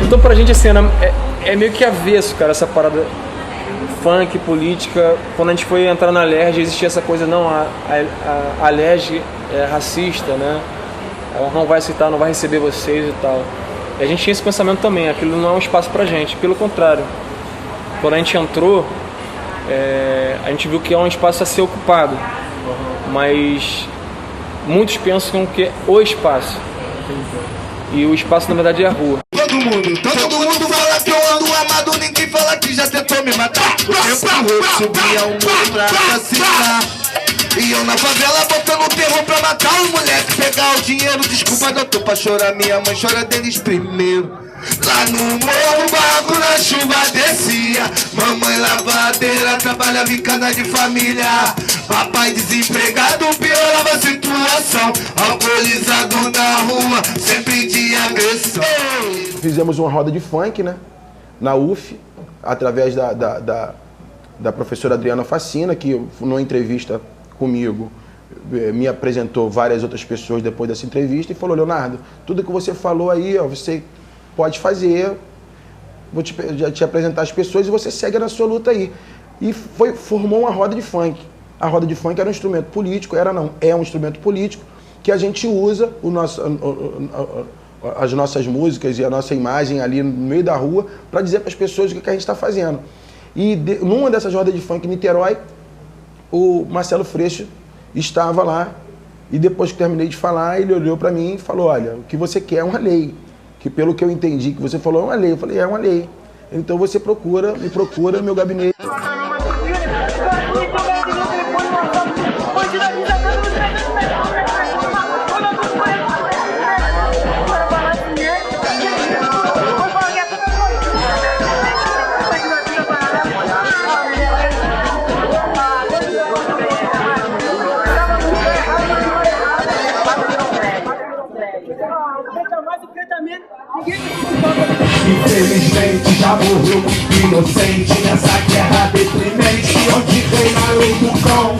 Então pra gente assim, é meio que avesso, cara, essa parada funk, política. Quando a gente foi entrar na LERJ, existia essa coisa, não, a LERJ é racista, né? Ela não vai aceitar, não vai receber vocês e tal. E a gente tinha esse pensamento também, aquilo não é um espaço pra gente, pelo contrário. Quando a gente entrou, a gente viu que é um espaço a ser ocupado, mas muitos pensam que é o espaço. E o espaço, na verdade, é a rua. Todo mundo fala que eu ando amado, ninguém fala que já tentou me matar. O tempo eu subia o muro pra assassinar. E eu na favela botando terror pra matar os moleques, pegar o dinheiro. Desculpa, doutor, pra chorar, minha mãe chora deles primeiro. Lá no morro, barco na chuva descia. Mamãe lavadeira, trabalhava em casa de família. Papai desempregado, piorava a situação. Alcoolizado na rua, sempre de agressão. Fizemos uma roda de funk, né? Na UF, através da professora Adriana Facina, que numa entrevista comigo me apresentou várias outras pessoas depois dessa entrevista e falou: Leonardo, tudo que você falou aí, ó, você pode fazer, vou te apresentar as pessoas e você segue na sua luta aí. E formou uma roda de funk. A roda de funk era um instrumento político, é um instrumento político que a gente usa as nossas músicas e a nossa imagem ali no meio da rua para dizer para as pessoas o que a gente está fazendo. E numa dessas rodas de funk em Niterói, o Marcelo Freixo estava lá e depois que terminei de falar, ele olhou para mim e falou: olha, o que você quer é uma lei. Que pelo que eu entendi que você falou é uma lei. Eu falei: é uma lei. Então você me procura no meu gabinete. Infelizmente já morreu inocente nessa guerra deprimente, onde reina a lei do cão.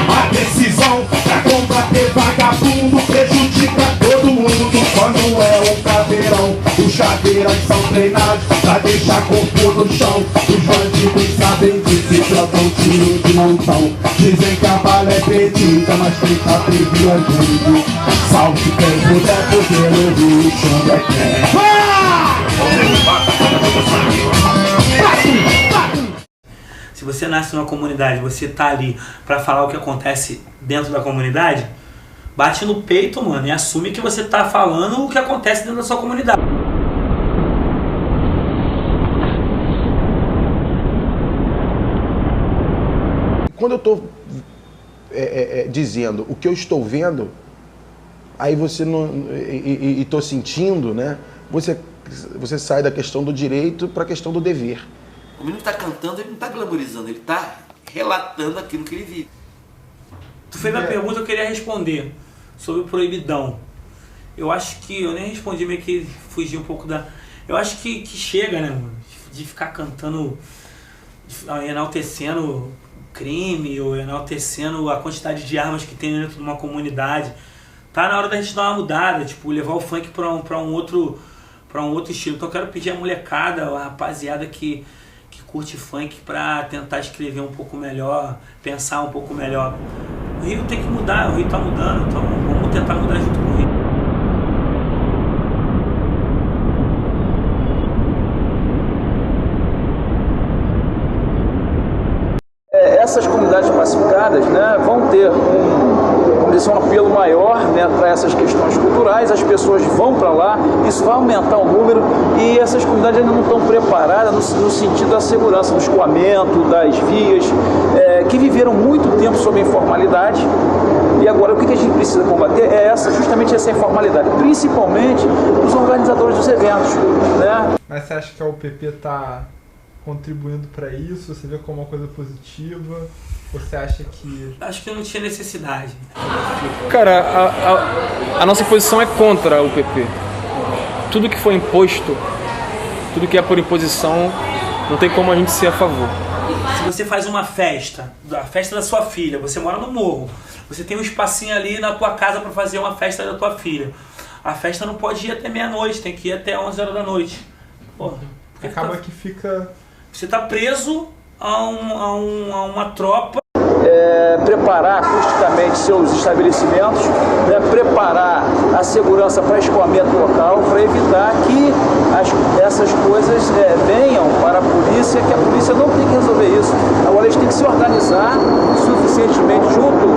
A decisão pra combater vagabundo prejudica todo mundo. Quando é um caveirão, os chaveiras são treinados pra deixar corpo no chão. Os bandidos sabem que se plantam tiro de montão. Dizem que a bala é perdida, mas quem tá perdido é gente. Salve quem puder, poder ouvir o chão da terra. Se você nasce numa comunidade, você tá ali pra falar o que acontece dentro da comunidade, bate no peito, mano, e assume que você tá falando o que acontece dentro da sua comunidade. Quando eu tô dizendo o que eu estou vendo, aí você não e tô sentindo, né? Você sai da questão do direito para a questão do dever. O menino está cantando, ele não está glamorizando, ele está relatando aquilo que ele vive. Tu fez uma pergunta, eu queria responder sobre o proibidão. Eu acho que, eu nem respondi, meio que fugi um pouco da... Eu acho que chega, né, mano, de ficar cantando, enaltecendo crime, ou enaltecendo a quantidade de armas que tem dentro de uma comunidade. Tá na hora da gente dar uma mudada, tipo, levar o funk para um outro estilo. Então eu quero pedir a molecada, a rapaziada que curte funk, pra tentar escrever um pouco melhor, pensar um pouco melhor. O Rio tem que mudar, o Rio tá mudando, então vamos tentar mudar junto com o Rio. Essas comunidades pacificadas, né, vão ter um apelo maior, né, para essas questões culturais, as pessoas vão para lá, isso vai aumentar o número e essas comunidades ainda não estão preparadas no sentido da segurança, do escoamento, das vias, que viveram muito tempo sob a informalidade. E agora o que a gente precisa combater é justamente essa informalidade, principalmente os organizadores dos eventos, né? Mas você acha que a UPP está contribuindo para isso? Você vê como uma coisa positiva? Você acha que... Acho que não tinha necessidade. Cara, a nossa posição é contra o UPP. Tudo que foi imposto, tudo que é por imposição, não tem como a gente ser a favor. Se você faz uma festa, a festa da sua filha, você mora no morro, você tem um espacinho ali na tua casa para fazer uma festa da tua filha. A festa não pode ir até meia-noite, tem que ir até 11 horas da noite. Pô, porque Acaba que fica... você tá preso a uma tropa. Preparar acusticamente seus estabelecimentos, né, preparar a segurança para escoamento local, para evitar que essas coisas venham para a polícia, que a polícia não tem que resolver isso. Agora eles têm que se organizar suficientemente junto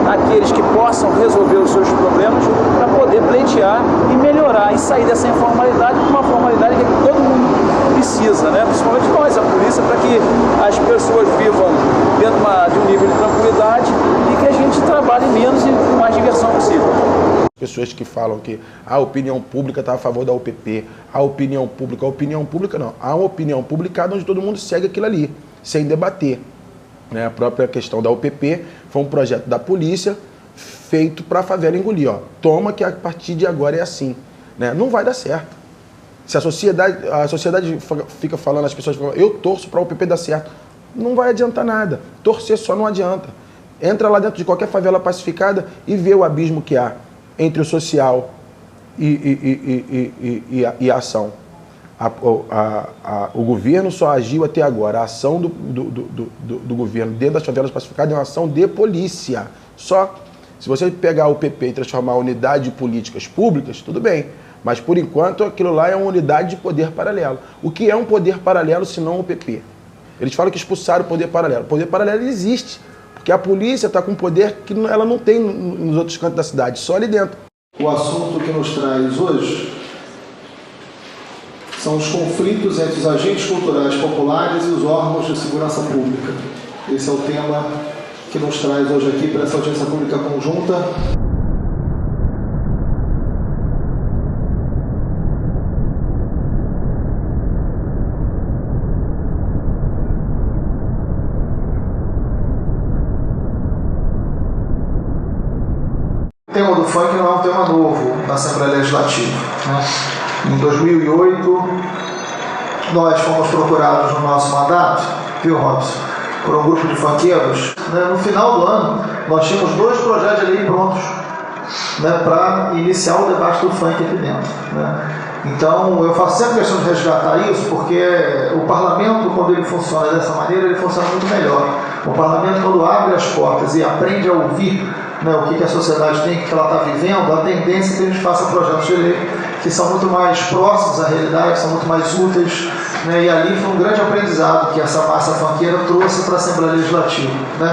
àqueles que possam resolver os seus problemas para poder pleitear e melhorar e sair dessa informalidade com uma formalidade que todo mundo precisa, né? Principalmente nós, a polícia, para que as pessoas vivam dentro de um nível de tranquilidade e que a gente trabalhe menos e com mais diversão possível. Pessoas que falam que a opinião pública está a favor da UPP, a opinião pública não. Há uma opinião publicada onde todo mundo segue aquilo ali, sem debater. Né? A própria questão da UPP foi um projeto da polícia feito para a favela engolir. Ó. Toma que a partir de agora é assim. Né? Não vai dar certo. Se a sociedade fica falando, as pessoas falam, eu torço para a UPP dar certo, não vai adiantar nada. Torcer só não adianta. Entra lá dentro de qualquer favela pacificada e vê o abismo que há entre o social e a ação. O governo só agiu até agora. A ação do governo dentro das favelas pacificadas é uma ação de polícia. Só. Se você pegar o PP e transformar a unidade de políticas públicas, tudo bem. Mas, por enquanto, aquilo lá é uma unidade de poder paralelo. O que é um poder paralelo se não o PP? Eles falam que expulsaram o poder paralelo. O poder paralelo existe. Porque a polícia está com poder que ela não tem nos outros cantos da cidade, só ali dentro. O assunto que nos traz hoje são os conflitos entre os agentes culturais populares e os órgãos de segurança pública. Esse é o tema que nos traz hoje aqui para essa audiência pública conjunta. O tema do funk não é um tema novo na Assembleia Legislativa. Em 2008, nós fomos procurados no nosso mandato, viu, Robson, por um grupo de funkeiros. No final do ano, nós tínhamos 2 projetos de lei prontos, para iniciar o debate do funk aqui dentro. Então, eu faço sempre questão de resgatar isso, porque o parlamento, quando ele funciona dessa maneira, ele funciona muito melhor. O parlamento, quando abre as portas e aprende a ouvir o que a sociedade tem, o que ela está vivendo, a tendência é que a gente faça projetos de lei que são muito mais próximos à realidade, são muito mais úteis, e ali foi um grande aprendizado que essa massa funkeira trouxe para a Assembleia Legislativa.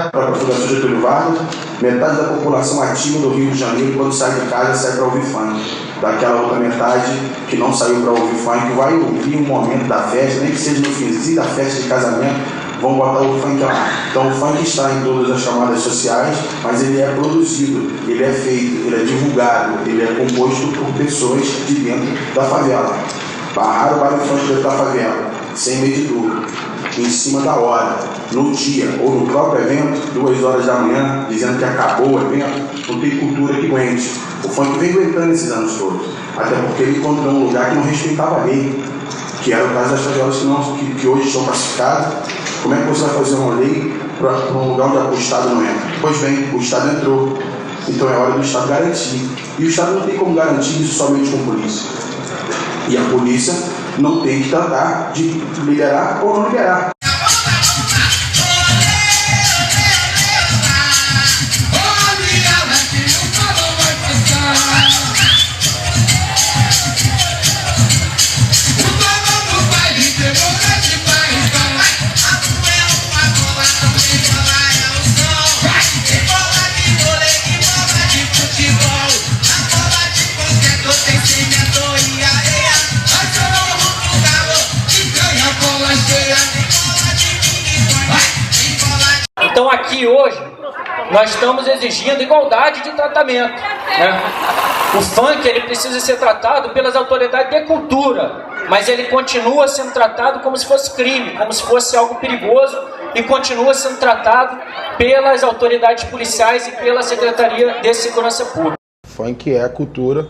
Para a Fundação Getúlio Vargas, metade da população ativa do Rio de Janeiro, quando sai de casa, sai para ouvir funk. Daquela outra metade que não saiu para ouvir funk, vai ouvir um momento da festa, nem que seja no finzinho da festa de casamento, vão botar o funk lá. Então o funk está em todas as camadas sociais, mas ele é produzido, ele é feito, ele é divulgado, ele é composto por pessoas de dentro da favela. Barraram o baile funk dentro da favela, sem medidor, em cima da hora, no dia ou no próprio evento, 2 horas da manhã, dizendo que acabou o evento, não tem cultura que aguente. O funk vem aguentando esses anos todos, até porque ele encontrou um lugar que não respeitava a lei, que era o caso das favelas que hoje estão pacificadas. Como é que você vai fazer uma lei para um lugar onde o Estado não entra? Pois bem, o Estado entrou. Então é hora do Estado garantir. E o Estado não tem como garantir isso somente com a polícia. E a polícia não tem que tratar de liberar ou não liberar. Então aqui hoje nós estamos exigindo igualdade de tratamento, O funk ele precisa ser tratado pelas autoridades de cultura, mas ele continua sendo tratado como se fosse crime, como se fosse algo perigoso, e continua sendo tratado pelas autoridades policiais e pela Secretaria de Segurança Pública. Funk é a cultura,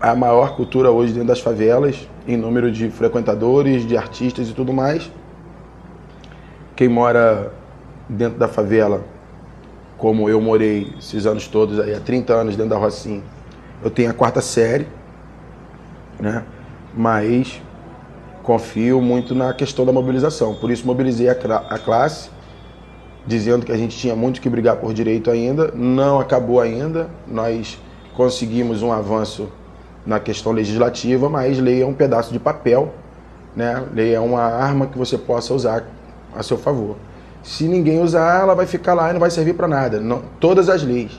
a maior cultura hoje dentro das favelas, em número de frequentadores, de artistas e tudo mais. Quem mora dentro da favela, como eu morei esses anos todos, aí, há 30 anos dentro da Rocinha, eu tenho a 4ª série, mas confio muito na questão da mobilização. Por isso mobilizei a classe, dizendo que a gente tinha muito que brigar por direito ainda. Não acabou ainda, nós conseguimos um avanço na questão legislativa, mas lei é um pedaço de papel, né? Lei é uma arma que você possa usar a seu favor. Se ninguém usar, ela vai ficar lá e não vai servir para nada. Não, todas as leis.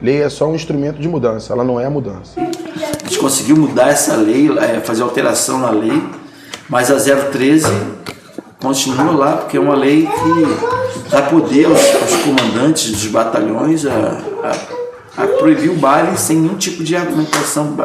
Lei é só um instrumento de mudança, ela não é a mudança. A gente conseguiu mudar essa lei, fazer alteração na lei, mas a 013 continua lá, porque é uma lei que dá poder aos comandantes dos batalhões a proibir o baile sem nenhum tipo de argumentação,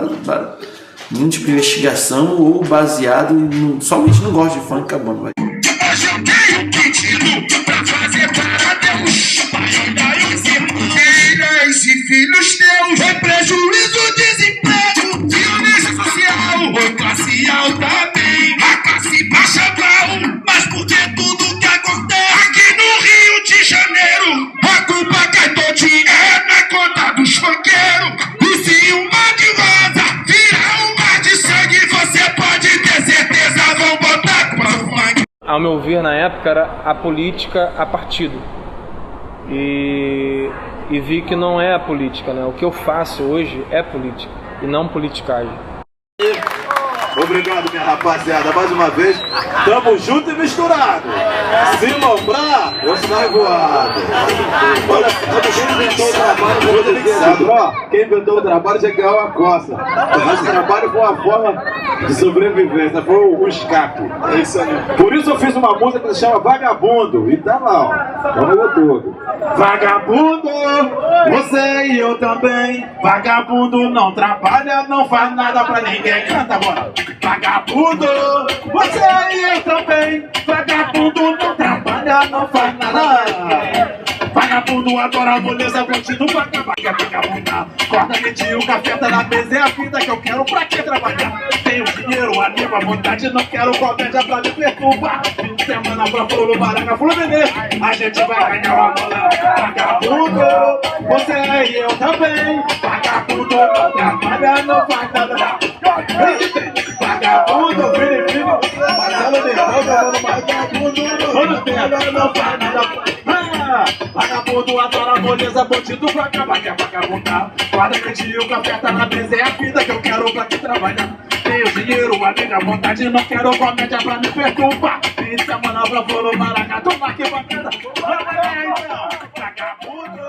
nenhum tipo de investigação ou baseado somente no gosto de funk, acabando. Hoje eu tenho pedido pra fazer para Deus. Pai, andai os filhas e filhos teus. É prejuízo, desemprego, violência social. Ou classe alta bem, a classe baixa mal. Mas por que tudo que acontece aqui no Rio de Janeiro? A culpa cai todinha na conta dos funkeiros. E se um mar de rosa virar um mar de sangue, você pode ter certeza, vão botar a culpa no funk. Ao meu ver, na época, era a política a partido. E vi que não é a política, né? O que eu faço hoje é política e não politicagem. Obrigado, minha rapaziada. Mais uma vez, tamo junto e misturado. Se lombrar, você vai voado. Olha, quem inventou o trabalho, quem inventou o trabalho já ganhou a costa. Mas o trabalho foi uma forma de sobrevivência, foi o escape. É isso aí. Por isso eu fiz uma música que se chama Vagabundo. E tá lá, ó. Vamos ver tudo. Vagabundo, você e eu também. Vagabundo não trabalha, não faz nada pra ninguém. Canta, bora. Vagabundo, você e eu também. Vagabundo não trabalha, não faz nada. Vagabundo adora a moleza, bandido pra acabar, quer vagabundar. Corta quentinho, o café tá na mesa, é a vida que eu quero, pra que trabalhar? Tenho dinheiro, animo, a vontade, não quero comédia pra me perturbar. Fim de semana pra Floro, Baraca, Fluminense, a gente vai ganhar uma bola. Vagabundo, você e eu também. Vagabundo não trabalha, não faz nada. Vagabundo, filho, Marcelo Leão, vagabundo, não faz nada. Vagabundo adora a moleza, bandido pra acabar, quer vagabundar. Guarda quentinho, o café tá na mesa, é a vida que eu quero pra que trabalhar. Tenho dinheiro, amiga, vontade, não quero comédia pra me perturbar. Fim de semana pra Floro, Maraca, tomar que bacana. Vagabundo.